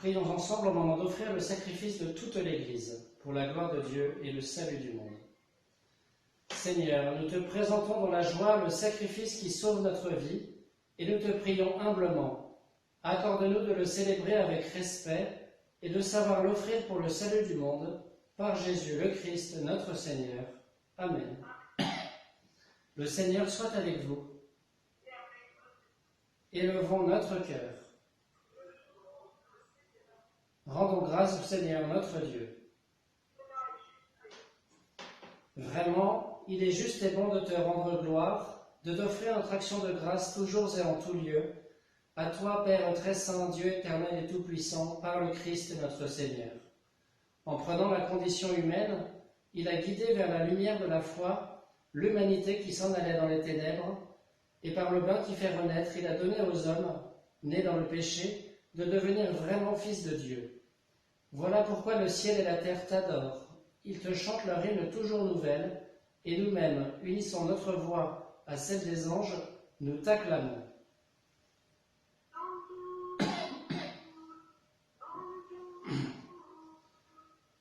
Prions ensemble au moment d'offrir le sacrifice de toute l'Église, pour la gloire de Dieu et le salut du monde. Seigneur, nous te présentons dans la joie le sacrifice qui sauve notre vie, et nous te prions humblement. Accorde-nous de le célébrer avec respect et de savoir l'offrir pour le salut du monde, par Jésus le Christ, notre Seigneur. Amen. Le Seigneur soit avec vous. Élevons notre cœur. Rendons grâce au Seigneur notre Dieu. Vraiment, il est juste et bon de te rendre gloire, de t'offrir notre action de grâce toujours et en tout lieu, à toi, Père très saint, Dieu éternel et tout-puissant, par le Christ notre Seigneur. En prenant la condition humaine, il a guidé vers la lumière de la foi l'humanité qui s'en allait dans les ténèbres, et par le bain qui fait renaître, il a donné aux hommes, nés dans le péché, de devenir vraiment fils de Dieu. Voilà pourquoi le ciel et la terre t'adorent. Ils te chantent leur hymne toujours nouvelle, et nous-mêmes, unissons notre voix à celle des anges, nous t'acclamons.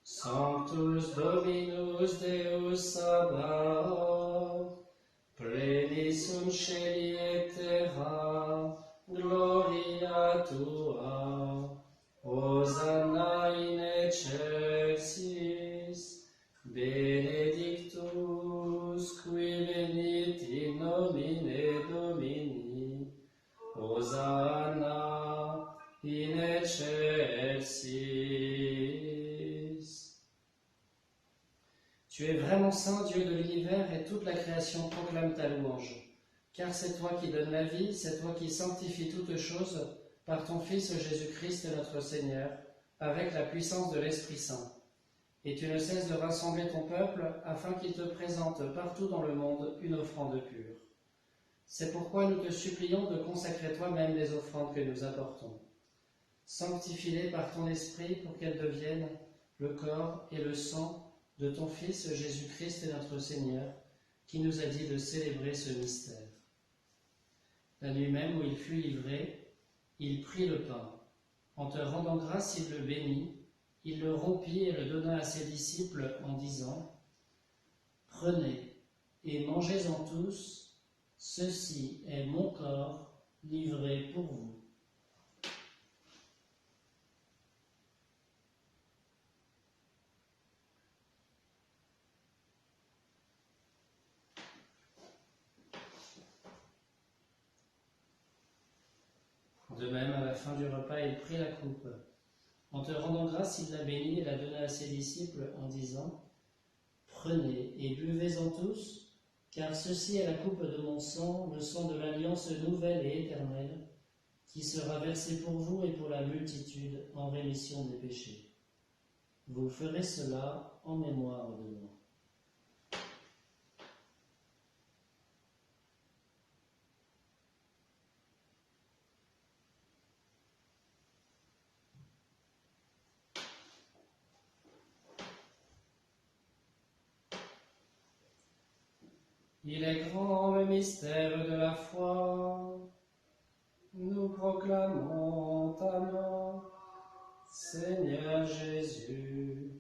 Sanctus Dominus Deus Sabaoth, plenis sunt caeli et terra, gloria tua, Hosanna in excelsis, benedictus qui venit in nomine Domini, Hosanna in excelsis. Tu es vraiment saint, Dieu de l'univers, et toute la création proclame ta louange. Car c'est toi qui donnes la vie, c'est toi qui sanctifies toutes choses par ton Fils Jésus-Christ notre Seigneur, avec la puissance de l'Esprit Saint. Et tu ne cesses de rassembler ton peuple afin qu'il te présente partout dans le monde une offrande pure. C'est pourquoi nous te supplions de consacrer toi-même les offrandes que nous apportons. Sanctifie-les par ton Esprit pour qu'elles deviennent le corps et le sang de ton Fils Jésus-Christ notre Seigneur, qui nous a dit de célébrer ce mystère. La nuit même où il fut livré, il prit le pain. En te rendant grâce, il le bénit, il le rompit et le donna à ses disciples en disant : « Prenez et mangez-en tous, ceci est mon corps livré pour vous. » De même, à la fin du repas, il prit la coupe. En te rendant grâce, il la bénit et la donna à ses disciples en disant : « Prenez et buvez-en tous, car ceci est la coupe de mon sang, le sang de l'alliance nouvelle et éternelle, qui sera versé pour vous et pour la multitude en rémission des péchés. Vous ferez cela en mémoire de moi. » Il est grand le mystère de la foi. Nous proclamons ta mort, Seigneur Jésus.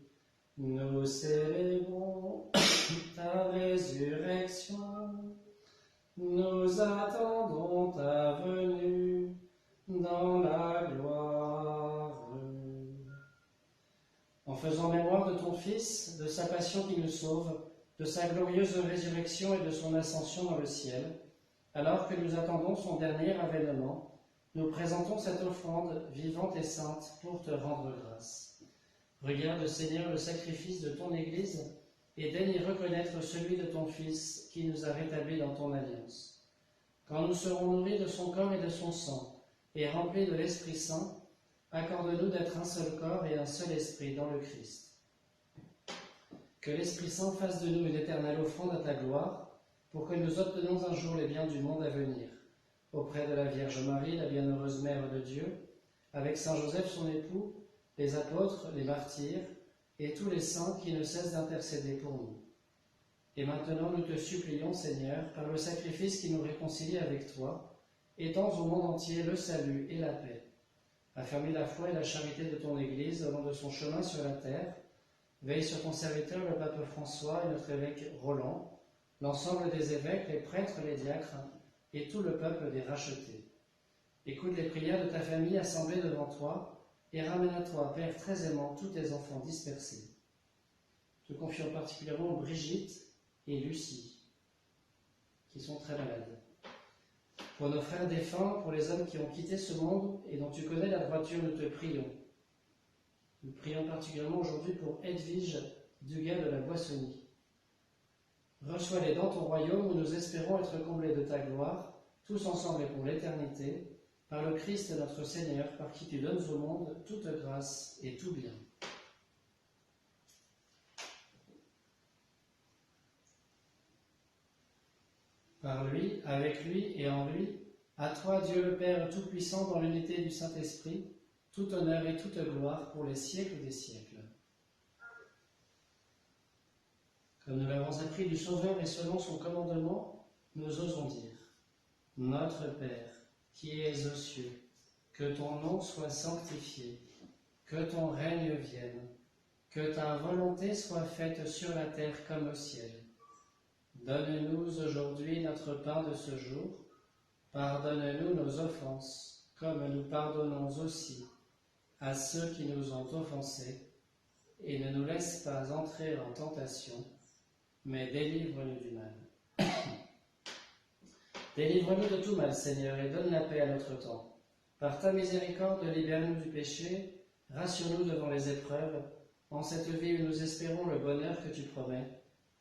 Nous célébrons ta résurrection. Nous attendons ta venue dans la gloire. En faisant mémoire de ton Fils, de sa passion qui nous sauve, de sa glorieuse résurrection et de son ascension dans le ciel, alors que nous attendons son dernier avènement, nous présentons cette offrande vivante et sainte pour te rendre grâce. Regarde, Seigneur, le sacrifice de ton Église et daigne y reconnaître celui de ton Fils qui nous a rétablis dans ton alliance. Quand nous serons nourris de son corps et de son sang et remplis de l'Esprit Saint, accorde-nous d'être un seul corps et un seul esprit dans le Christ. Que l'Esprit Saint fasse de nous une éternelle offrande à ta gloire, pour que nous obtenions un jour les biens du monde à venir, auprès de la Vierge Marie, la bienheureuse Mère de Dieu, avec Saint Joseph son époux, les apôtres, les martyrs, et tous les saints qui ne cessent d'intercéder pour nous. Et maintenant nous te supplions, Seigneur, par le sacrifice qui nous réconcilie avec toi, étends au monde entier le salut et la paix. Affermis la foi et la charité de ton Église au long de son chemin sur la terre. Veille sur ton serviteur, le pape François, et notre évêque Roland, l'ensemble des évêques, les prêtres, les diacres, et tout le peuple des rachetés. Écoute les prières de ta famille assemblée devant toi, et ramène à toi, Père très aimant, tous tes enfants dispersés. Te confions particulièrement Brigitte et Lucie, qui sont très malades. Pour nos frères défunts, pour les hommes qui ont quitté ce monde et dont tu connais la droiture, nous te prions. Nous prions particulièrement aujourd'hui pour Edwige Dugas de la Boissonnie. Reçois-les dans ton royaume où nous espérons être comblés de ta gloire, tous ensemble et pour l'éternité, par le Christ notre Seigneur, par qui tu donnes au monde toute grâce et tout bien. Par lui, avec lui et en lui, à toi, Dieu le Père Tout-Puissant, dans l'unité du Saint-Esprit, tout honneur et toute gloire pour les siècles des siècles. Comme nous l'avons appris du Sauveur et selon son commandement, nous osons dire : Notre Père, qui es aux cieux, que ton nom soit sanctifié, que ton règne vienne, que ta volonté soit faite sur la terre comme au ciel. Donne-nous aujourd'hui notre pain de ce jour. Pardonne-nous nos offenses, comme nous pardonnons aussi à ceux qui nous ont offensés, et ne nous laisse pas entrer en tentation, mais délivre-nous du mal. Délivre-nous de tout mal, Seigneur, et donne la paix à notre temps. Par ta miséricorde, libère-nous du péché, rassure-nous devant les épreuves, en cette vie où nous espérons le bonheur que tu promets,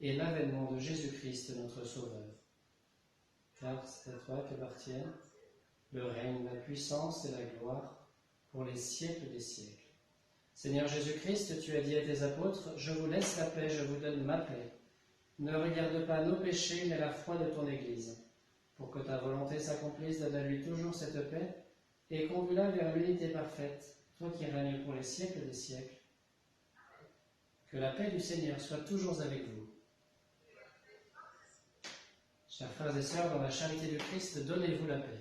et l'avènement de Jésus-Christ, notre Sauveur. Car c'est à toi qu'appartiennent le règne, la puissance et la gloire pour les siècles des siècles. Seigneur Jésus-Christ, tu as dit à tes apôtres : Je vous laisse la paix, je vous donne ma paix. Ne regarde pas nos péchés, mais la foi de ton Église. Pour que ta volonté s'accomplisse, donne à lui toujours cette paix, et conduis-la vers l'unité parfaite, toi qui règnes pour les siècles des siècles. Que la paix du Seigneur soit toujours avec vous. Chers frères et sœurs, dans la charité du Christ, donnez-vous la paix.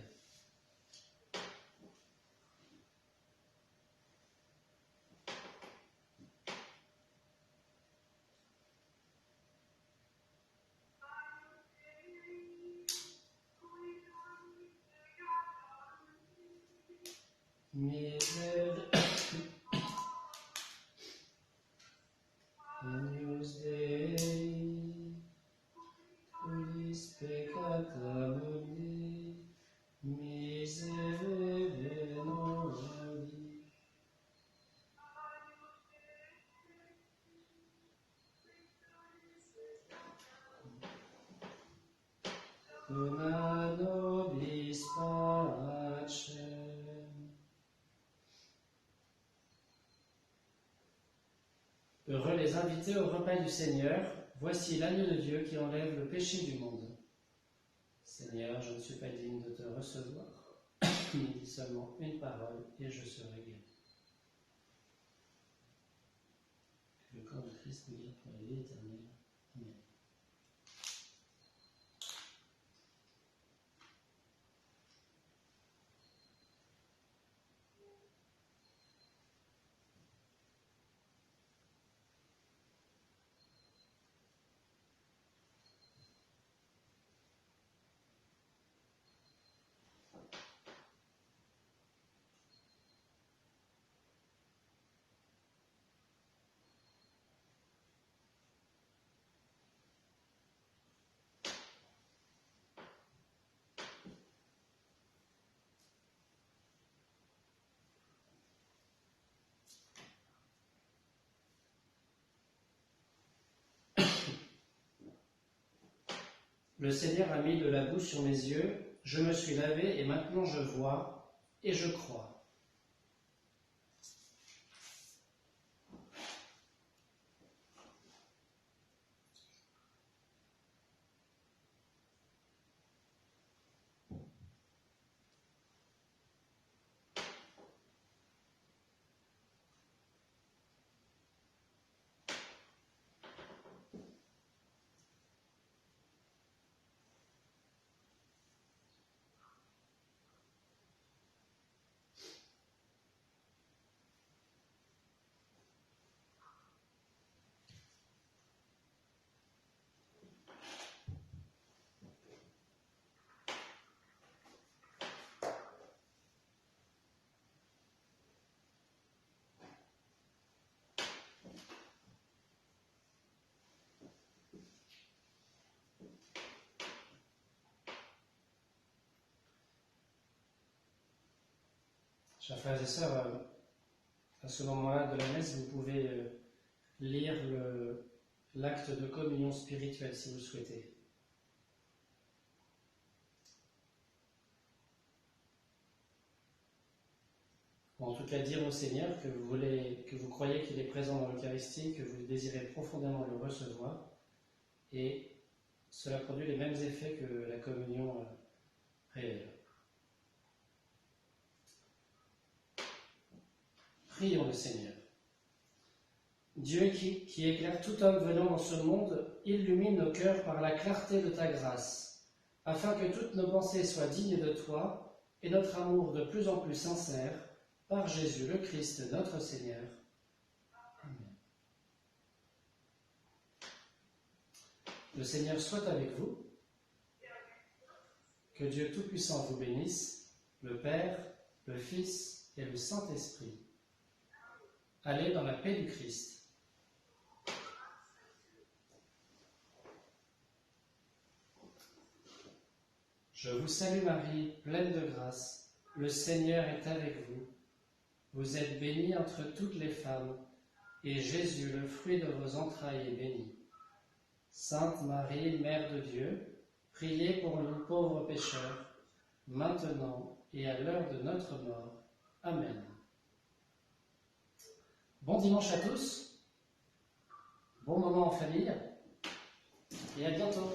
Misere Agnus Dei, quis peccata mundi, miserere nobis. Dona nobis pacem. Heureux les invités au repas du Seigneur, voici l'agneau de Dieu qui enlève le péché du monde. Seigneur, je ne suis pas digne de te recevoir, mais dis seulement une parole et je serai guéri. Que le corps de Christ nous guide pour la vie éternelle. Amen. Le Seigneur a mis de la boue sur mes yeux, je me suis lavé et maintenant je vois et je crois. Chers frères et sœurs, à ce moment-là de la messe, vous pouvez lire l'acte de communion spirituelle si vous le souhaitez. Ou en tout cas dire au Seigneur que vous croyez qu'il est présent dans l'Eucharistie, que vous désirez profondément le recevoir, et cela produit les mêmes effets que la communion réelle. Prions le Seigneur. Dieu qui éclaire tout homme venant dans ce monde, illumine nos cœurs par la clarté de ta grâce, afin que toutes nos pensées soient dignes de toi et notre amour de plus en plus sincère, par Jésus le Christ notre Seigneur. Amen. Le Seigneur soit avec vous. Que Dieu Tout-Puissant vous bénisse, le Père, le Fils et le Saint-Esprit. Allez dans la paix du Christ. Je vous salue Marie, pleine de grâce, le Seigneur est avec vous. Vous êtes bénie entre toutes les femmes, et Jésus, le fruit de vos entrailles, est béni. Sainte Marie, Mère de Dieu, priez pour nous pauvres pécheurs, maintenant et à l'heure de notre mort. Amen. Bon dimanche à tous, bon moment en famille, et à bientôt.